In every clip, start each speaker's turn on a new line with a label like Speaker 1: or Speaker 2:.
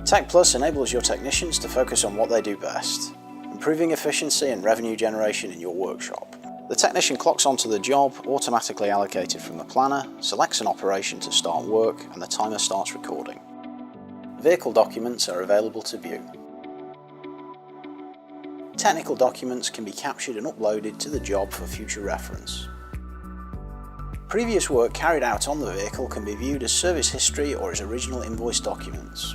Speaker 1: Tech Plus enables your technicians to focus on what they do best, improving efficiency and revenue generation in your workshop. The technician clocks onto the job, automatically allocated from the planner, selects an operation to start work, and the timer starts recording. Vehicle documents are available to view. Technical documents can be captured and uploaded to the job for future reference. Previous work carried out on the vehicle can be viewed as service history or as original invoice documents.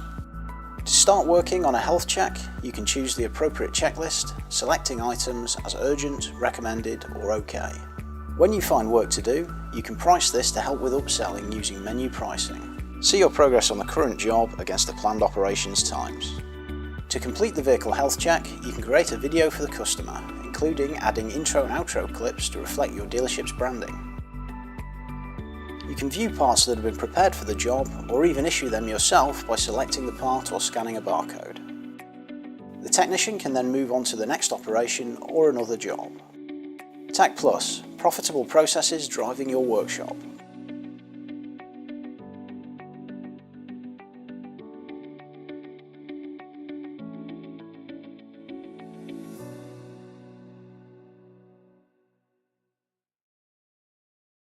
Speaker 1: To start working on a health check, you can choose the appropriate checklist, selecting items as urgent, recommended or OK. When you find work to do, you can price this to help with upselling using menu pricing. See your progress on the current job against the planned operations times. To complete the vehicle health check, you can create a video for the customer, including adding intro and outro clips to reflect your dealership's branding. You can view parts that have been prepared for the job or even issue them yourself by selecting the part or scanning a barcode. The technician can then move on to the next operation or another job. Tech Plus, profitable processes driving your workshop.